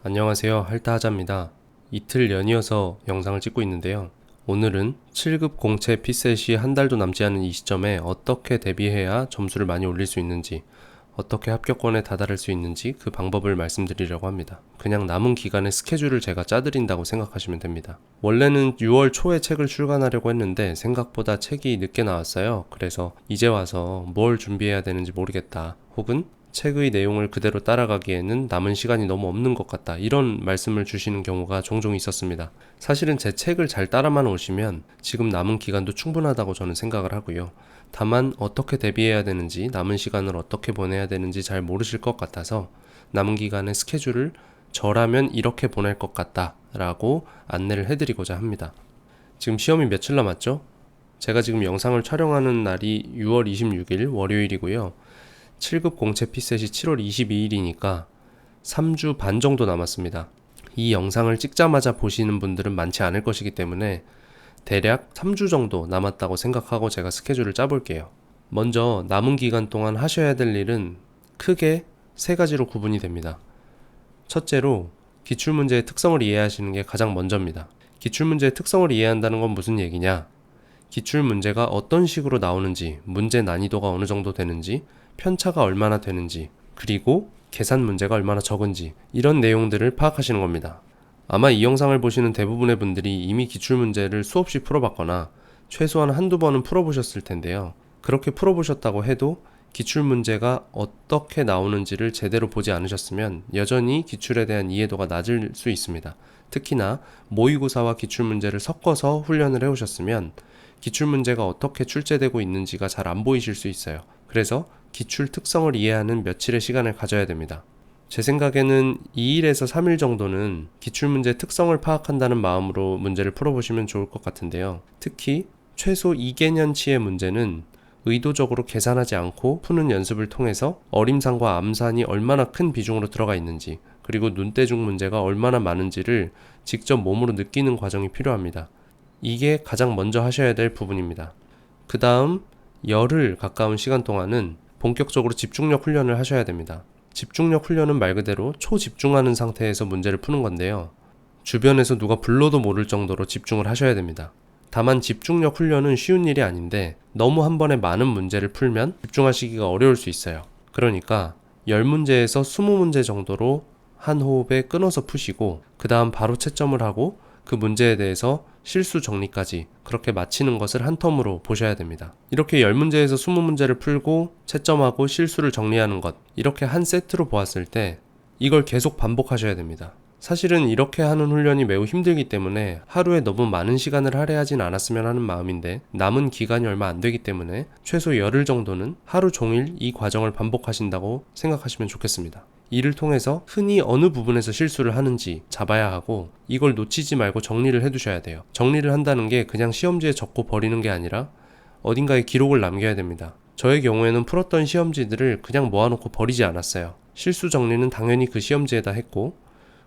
안녕하세요. 할타하자입니다. 이틀 연이어서 영상을 찍고 있는데요. 오늘은 7급 공채 피셋이 한 달도 남지 않은 이 시점에 어떻게 대비해야 점수를 많이 올릴 수 있는지, 어떻게 합격권에 다다를 수 있는지 그 방법을 말씀드리려고 합니다. 그냥 남은 기간의 스케줄을 제가 짜드린다고 생각하시면 됩니다. 원래는 6월 초에 책을 출간하려고 했는데 생각보다 책이 늦게 나왔어요. 그래서 이제 와서 뭘 준비해야 되는지 모르겠다. 혹은 책의 내용을 그대로 따라가기에는 남은 시간이 너무 없는 것 같다. 이런 말씀을 주시는 경우가 종종 있었습니다. 사실은 제 책을 잘 따라만 오시면 지금 남은 기간도 충분하다고 저는 생각을 하고요. 다만 어떻게 대비해야 되는지, 남은 시간을 어떻게 보내야 되는지 잘 모르실 것 같아서 남은 기간의 스케줄을 저라면 이렇게 보낼 것 같다 라고 안내를 해드리고자 합니다. 지금 시험이 며칠 남았죠? 제가 지금 영상을 촬영하는 날이 6월 26일 월요일이고요. 7급 공채 피셋이 7월 22일이니까 3주 반 정도 남았습니다. 이 영상을 찍자마자 보시는 분들은 많지 않을 것이기 때문에 대략 3주 정도 남았다고 생각하고 제가 스케줄을 짜볼게요. 먼저 남은 기간 동안 하셔야 될 일은 크게 세 가지로 구분이 됩니다. 첫째로 기출문제의 특성을 이해하시는 게 가장 먼저입니다. 기출문제의 특성을 이해한다는 건 무슨 얘기냐? 기출문제가 어떤 식으로 나오는지, 문제 난이도가 어느 정도 되는지, 편차가 얼마나 되는지, 그리고 계산 문제가 얼마나 적은지, 이런 내용들을 파악하시는 겁니다. 아마 이 영상을 보시는 대부분의 분들이 이미 기출문제를 수없이 풀어봤거나 최소한 한두 번은 풀어보셨을 텐데요. 그렇게 풀어보셨다고 해도 기출문제가 어떻게 나오는지를 제대로 보지 않으셨으면 여전히 기출에 대한 이해도가 낮을 수 있습니다. 특히나 모의고사와 기출문제를 섞어서 훈련을 해오셨으면 기출문제가 어떻게 출제되고 있는지가 잘 안 보이실 수 있어요. 그래서 기출 특성을 이해하는 며칠의 시간을 가져야 됩니다. 제 생각에는 2일에서 3일 정도는 기출문제 특성을 파악한다는 마음으로 문제를 풀어보시면 좋을 것 같은데요. 특히 최소 2개년치의 문제는 의도적으로 계산하지 않고 푸는 연습을 통해서 어림상과 암산이 얼마나 큰 비중으로 들어가 있는지, 그리고 눈대중 문제가 얼마나 많은지를 직접 몸으로 느끼는 과정이 필요합니다. 이게 가장 먼저 하셔야 될 부분입니다. 그 다음 열흘 가까운 시간 동안은 본격적으로 집중력 훈련을 하셔야 됩니다. 집중력 훈련은 말 그대로 초집중하는 상태에서 문제를 푸는 건데요. 주변에서 누가 불러도 모를 정도로 집중을 하셔야 됩니다. 다만 집중력 훈련은 쉬운 일이 아닌데 너무 한 번에 많은 문제를 풀면 집중하시기가 어려울 수 있어요. 그러니까 10문제에서 20문제 정도로 한 호흡에 끊어서 푸시고 그 다음 바로 채점을 하고 그 문제에 대해서 실수 정리까지 그렇게 마치는 것을 한 텀으로 보셔야 됩니다. 이렇게 10문제에서 20문제를 풀고 채점하고 실수를 정리하는 것, 이렇게 한 세트로 보았을 때 이걸 계속 반복하셔야 됩니다. 사실은 이렇게 하는 훈련이 매우 힘들기 때문에 하루에 너무 많은 시간을 할애하진 않았으면 하는 마음인데 남은 기간이 얼마 안 되기 때문에 최소 열흘 정도는 하루 종일 이 과정을 반복하신다고 생각하시면 좋겠습니다. 이를 통해서 흔히 어느 부분에서 실수를 하는지 잡아야 하고 이걸 놓치지 말고 정리를 해두셔야 돼요. 정리를 한다는 게 그냥 시험지에 적고 버리는 게 아니라 어딘가에 기록을 남겨야 됩니다. 저의 경우에는 풀었던 시험지들을 그냥 모아놓고 버리지 않았어요. 실수 정리는 당연히 그 시험지에다 했고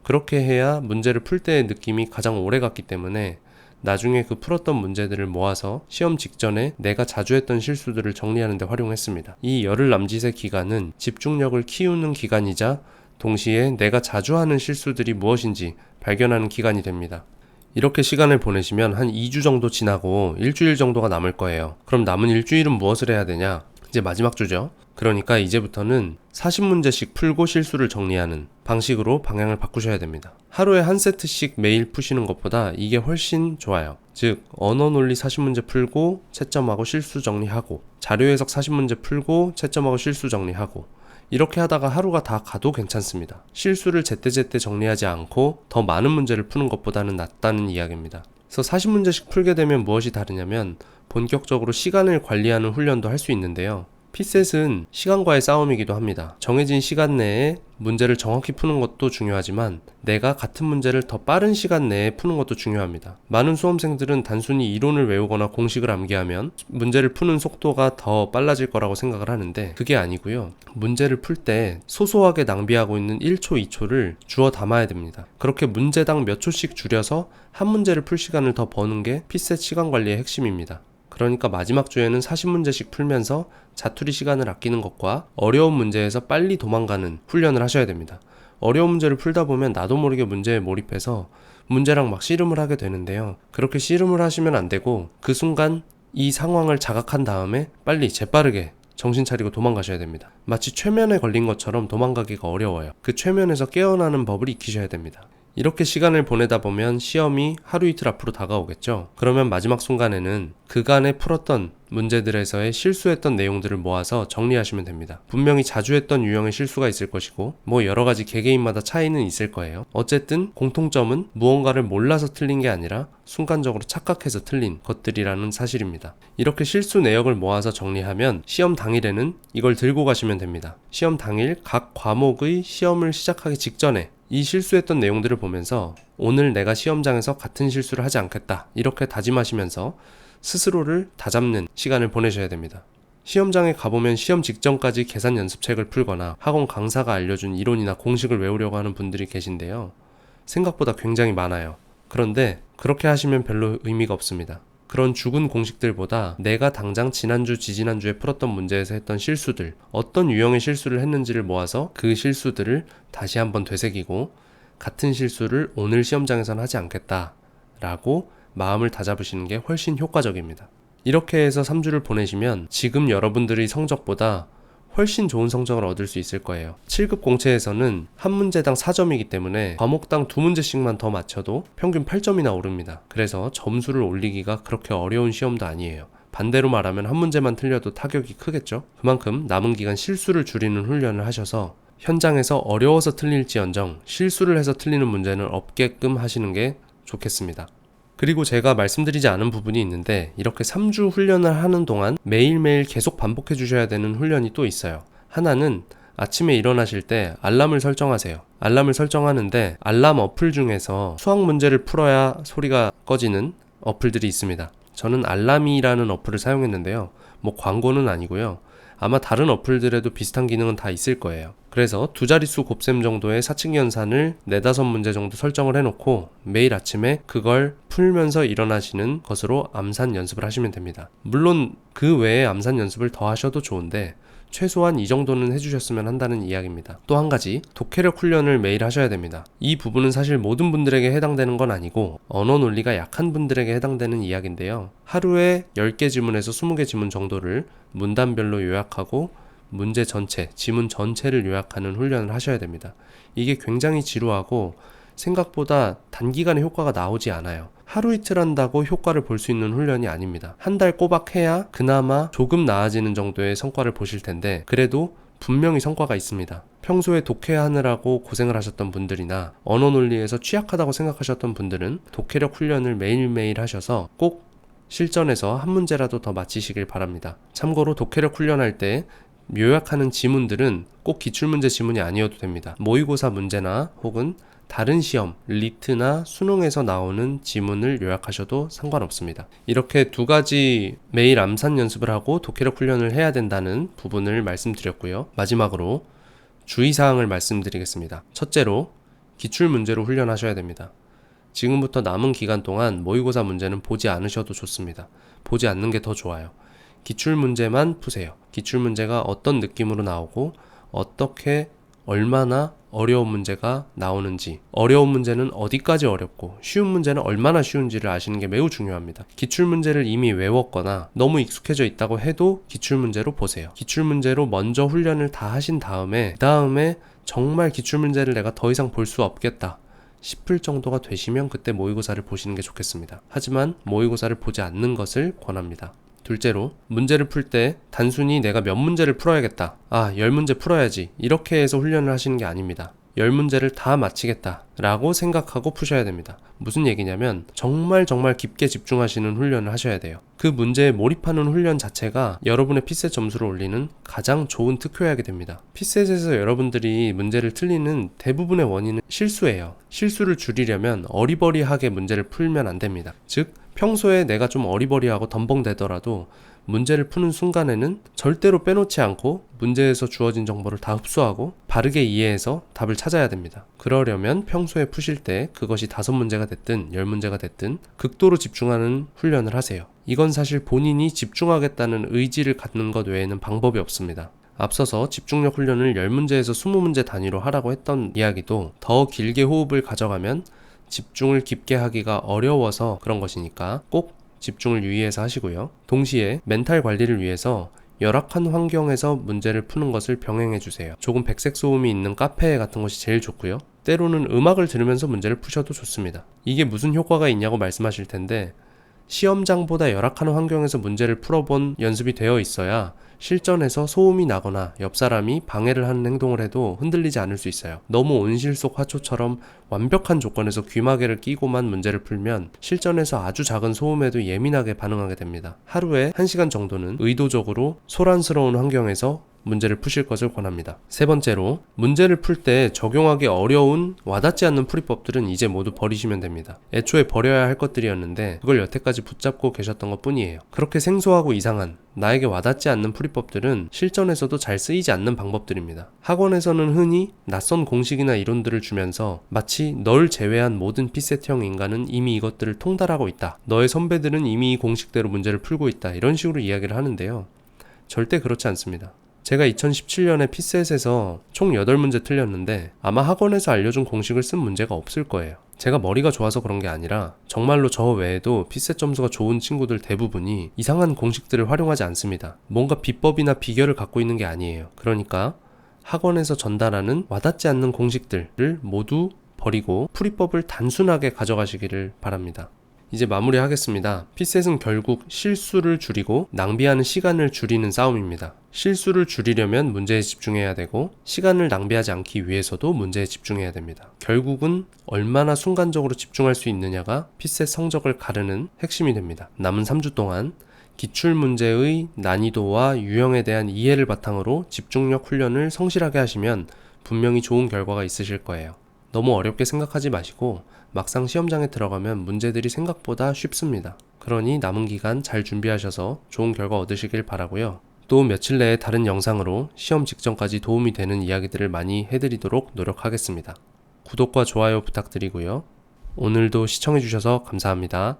그렇게 해야 문제를 풀 때의 느낌이 가장 오래 갔기 때문에 나중에 그 풀었던 문제들을 모아서 시험 직전에 내가 자주 했던 실수들을 정리하는 데 활용했습니다. 이 열흘 남짓의 기간은 집중력을 키우는 기간이자 동시에 내가 자주 하는 실수들이 무엇인지 발견하는 기간이 됩니다. 이렇게 시간을 보내시면 한 2주 정도 지나고 일주일 정도가 남을 거예요. 그럼 남은 일주일은 무엇을 해야 되냐? 이제 마지막 주죠. 그러니까 이제부터는 40문제씩 풀고 실수를 정리하는 방식으로 방향을 바꾸셔야 됩니다. 하루에 한 세트씩 매일 푸시는 것보다 이게 훨씬 좋아요. 즉 언어 논리 40문제 풀고 채점하고 실수 정리하고 자료 해석 40문제 풀고 채점하고 실수 정리하고 이렇게 하다가 하루가 다 가도 괜찮습니다. 실수를 제때제때 정리하지 않고 더 많은 문제를 푸는 것보다는 낫다는 이야기입니다. 그래서 40문제씩 풀게 되면 무엇이 다르냐면 본격적으로 시간을 관리하는 훈련도 할 수 있는데요. 피셋은 시간과의 싸움이기도 합니다. 정해진 시간 내에 문제를 정확히 푸는 것도 중요하지만 내가 같은 문제를 더 빠른 시간 내에 푸는 것도 중요합니다. 많은 수험생들은 단순히 이론을 외우거나 공식을 암기하면 문제를 푸는 속도가 더 빨라질 거라고 생각을 하는데 그게 아니고요. 문제를 풀 때 소소하게 낭비하고 있는 1초, 2초를 주워 담아야 됩니다. 그렇게 문제당 몇 초씩 줄여서 한 문제를 풀 시간을 더 버는 게 피셋 시간 관리의 핵심입니다. 그러니까 마지막 주에는 40문제씩 풀면서 자투리 시간을 아끼는 것과 어려운 문제에서 빨리 도망가는 훈련을 하셔야 됩니다. 어려운 문제를 풀다 보면 나도 모르게 문제에 몰입해서 문제랑 막 씨름을 하게 되는데요. 그렇게 씨름을 하시면 안 되고 그 순간 이 상황을 자각한 다음에 빨리 재빠르게 정신 차리고 도망가셔야 됩니다. 마치 최면에 걸린 것처럼 도망가기가 어려워요. 그 최면에서 깨어나는 법을 익히셔야 됩니다. 이렇게 시간을 보내다 보면 시험이 하루 이틀 앞으로 다가오겠죠. 그러면 마지막 순간에는 그간에 풀었던 문제들에서의 실수했던 내용들을 모아서 정리하시면 됩니다. 분명히 자주 했던 유형의 실수가 있을 것이고 여러 가지 개개인마다 차이는 있을 거예요. 어쨌든 공통점은 무언가를 몰라서 틀린 게 아니라 순간적으로 착각해서 틀린 것들이라는 사실입니다. 이렇게 실수 내역을 모아서 정리하면 시험 당일에는 이걸 들고 가시면 됩니다. 시험 당일 각 과목의 시험을 시작하기 직전에 이 실수했던 내용들을 보면서 오늘 내가 시험장에서 같은 실수를 하지 않겠다 이렇게 다짐하시면서 스스로를 다잡는 시간을 보내셔야 됩니다. 시험장에 가보면 시험 직전까지 계산 연습책을 풀거나 학원 강사가 알려준 이론이나 공식을 외우려고 하는 분들이 계신데요. 생각보다 굉장히 많아요. 그런데 그렇게 하시면 별로 의미가 없습니다. 그런 죽은 공식들보다 내가 당장 지난주, 지지난주에 풀었던 문제에서 했던 실수들, 어떤 유형의 실수를 했는지를 모아서 그 실수들을 다시 한번 되새기고 같은 실수를 오늘 시험장에서는 하지 않겠다라고 마음을 다잡으시는 게 훨씬 효과적입니다. 이렇게 해서 3주를 보내시면 지금 여러분들의 성적보다 훨씬 좋은 성적을 얻을 수 있을 거예요. 7급 공채에서는 한 문제당 4점이기 때문에 과목당 2문제씩만 더 맞춰도 평균 8점이나 오릅니다. 그래서 점수를 올리기가 그렇게 어려운 시험도 아니에요. 반대로 말하면 한 문제만 틀려도 타격이 크겠죠? 그만큼 남은 기간 실수를 줄이는 훈련을 하셔서 현장에서 어려워서 틀릴지언정 실수를 해서 틀리는 문제는 없게끔 하시는 게 좋겠습니다. 그리고 제가 말씀드리지 않은 부분이 있는데 이렇게 3주 훈련을 하는 동안 매일매일 계속 반복해 주셔야 되는 훈련이 또 있어요. 하나는 아침에 일어나실 때 알람을 설정하세요. 알람을 설정하는데 알람 어플 중에서 수학 문제를 풀어야 소리가 꺼지는 어플들이 있습니다. 저는 알람이라는 어플을 사용했는데요. 광고는 아니고요. 아마 다른 어플들에도 비슷한 기능은 다 있을 거예요. 그래서 두 자릿수 곱셈 정도의 사칙 연산을 4-5문제 정도 설정을 해놓고 매일 아침에 그걸 풀면서 일어나시는 것으로 암산 연습을 하시면 됩니다. 물론 그 외에 암산 연습을 더 하셔도 좋은데 최소한 이 정도는 해주셨으면 한다는 이야기입니다. 또 한 가지, 독해력 훈련을 매일 하셔야 됩니다. 이 부분은 사실 모든 분들에게 해당되는 건 아니고 언어 논리가 약한 분들에게 해당되는 이야기인데요. 하루에 10개 지문에서 20개 지문 정도를 문단별로 요약하고 문제 전체, 지문 전체를 요약하는 훈련을 하셔야 됩니다. 이게 굉장히 지루하고 생각보다 단기간에 효과가 나오지 않아요. 하루 이틀 한다고 효과를 볼 수 있는 훈련이 아닙니다. 한 달 꼬박 해야 그나마 조금 나아지는 정도의 성과를 보실 텐데 그래도 분명히 성과가 있습니다. 평소에 독해하느라고 고생을 하셨던 분들이나 언어 논리에서 취약하다고 생각하셨던 분들은 독해력 훈련을 매일매일 하셔서 꼭 실전에서 한 문제라도 더 맞히시길 바랍니다. 참고로 독해력 훈련할 때 요약하는 지문들은 꼭 기출문제 지문이 아니어도 됩니다. 모의고사 문제나 혹은 다른 시험, 리트나 수능에서 나오는 지문을 요약하셔도 상관없습니다. 이렇게 두 가지 매일 암산 연습을 하고 독해력 훈련을 해야 된다는 부분을 말씀드렸고요. 마지막으로 주의사항을 말씀드리겠습니다. 첫째로 기출문제로 훈련하셔야 됩니다. 지금부터 남은 기간 동안 모의고사 문제는 보지 않으셔도 좋습니다. 보지 않는 게 더 좋아요. 기출문제만 푸세요. 기출문제가 어떤 느낌으로 나오고 어떻게 얼마나 어려운 문제가 나오는지, 어려운 문제는 어디까지 어렵고 쉬운 문제는 얼마나 쉬운지를 아시는 게 매우 중요합니다. 기출문제를 이미 외웠거나 너무 익숙해져 있다고 해도 기출문제로 보세요. 기출문제로 먼저 훈련을 다 하신 다음에 정말 기출문제를 내가 더 이상 볼 수 없겠다 싶을 정도가 되시면 그때 모의고사를 보시는 게 좋겠습니다. 하지만 모의고사를 보지 않는 것을 권합니다. 둘째로, 문제를 풀 때 단순히 내가 몇 문제를 풀어야겠다, 10문제 풀어야지 이렇게 해서 훈련을 하시는 게 아닙니다. 10문제를 다 마치겠다 라고 생각하고 푸셔야 됩니다. 무슨 얘기냐면 정말 깊게 집중하시는 훈련을 하셔야 돼요. 그 문제에 몰입하는 훈련 자체가 여러분의 피셋 점수를 올리는 가장 좋은 특효약이 됩니다. 피셋에서 여러분들이 문제를 틀리는 대부분의 원인은 실수예요. 실수를 줄이려면 어리버리하게 문제를 풀면 안 됩니다. 즉 평소에 내가 좀 어리버리하고 덤벙대더라도 문제를 푸는 순간에는 절대로 빼놓지 않고 문제에서 주어진 정보를 다 흡수하고 바르게 이해해서 답을 찾아야 됩니다. 그러려면 평소에 푸실 때 그것이 5문제가 됐든 10문제가 됐든 극도로 집중하는 훈련을 하세요. 이건 사실 본인이 집중하겠다는 의지를 갖는 것 외에는 방법이 없습니다. 앞서서 집중력 훈련을 10문제에서 20문제 단위로 하라고 했던 이야기도 더 길게 호흡을 가져가면 집중을 깊게 하기가 어려워서 그런 것이니까 꼭 집중을 유의해서 하시고요. 동시에 멘탈 관리를 위해서 열악한 환경에서 문제를 푸는 것을 병행해 주세요. 조금 백색 소음이 있는 카페 같은 것이 제일 좋고요. 때로는 음악을 들으면서 문제를 푸셔도 좋습니다. 이게 무슨 효과가 있냐고 말씀하실 텐데, 시험장보다 열악한 환경에서 문제를 풀어본 연습이 되어 있어야 실전에서 소음이 나거나 옆 사람이 방해를 하는 행동을 해도 흔들리지 않을 수 있어요. 너무 온실 속 화초처럼 완벽한 조건에서 귀마개를 끼고만 문제를 풀면 실전에서 아주 작은 소음에도 예민하게 반응하게 됩니다. 하루에 1시간 정도는 의도적으로 소란스러운 환경에서 문제를 푸실 것을 권합니다. 세 번째로, 문제를 풀 때 적용하기 어려운 와닿지 않는 풀이법들은 이제 모두 버리시면 됩니다. 애초에 버려야 할 것들이었는데 그걸 여태까지 붙잡고 계셨던 것 뿐이에요. 그렇게 생소하고 이상한, 나에게 와닿지 않는 풀이법들은 실전에서도 잘 쓰이지 않는 방법들입니다. 학원에서는 흔히 낯선 공식이나 이론들을 주면서 마치 널 제외한 모든 P셋형 인간은 이미 이것들을 통달하고 있다, 너의 선배들은 이미 이 공식대로 문제를 풀고 있다, 이런 식으로 이야기를 하는데요. 절대 그렇지 않습니다. 제가 2017년에 P셋에서 총 8문제 틀렸는데 아마 학원에서 알려준 공식을 쓴 문제가 없을 거예요. 제가 머리가 좋아서 그런 게 아니라 정말로 저 외에도 P셋 점수가 좋은 친구들 대부분이 이상한 공식들을 활용하지 않습니다. 뭔가 비법이나 비결을 갖고 있는 게 아니에요. 그러니까 학원에서 전달하는 와닿지 않는 공식들을 모두 버리고 풀이법을 단순하게 가져가시기를 바랍니다. 이제 마무리하겠습니다. P셋은 결국 실수를 줄이고 낭비하는 시간을 줄이는 싸움입니다. 실수를 줄이려면 문제에 집중해야 되고, 시간을 낭비하지 않기 위해서도 문제에 집중해야 됩니다. 결국은 얼마나 순간적으로 집중할 수 있느냐가 P셋 성적을 가르는 핵심이 됩니다. 남은 3주 동안 기출문제의 난이도와 유형에 대한 이해를 바탕으로 집중력 훈련을 성실하게 하시면 분명히 좋은 결과가 있으실 거예요. 너무 어렵게 생각하지 마시고 막상 시험장에 들어가면 문제들이 생각보다 쉽습니다. 그러니 남은 기간 잘 준비하셔서 좋은 결과 얻으시길 바라고요. 또 며칠 내에 다른 영상으로 시험 직전까지 도움이 되는 이야기들을 많이 해드리도록 노력하겠습니다. 구독과 좋아요 부탁드리고요. 오늘도 시청해주셔서 감사합니다.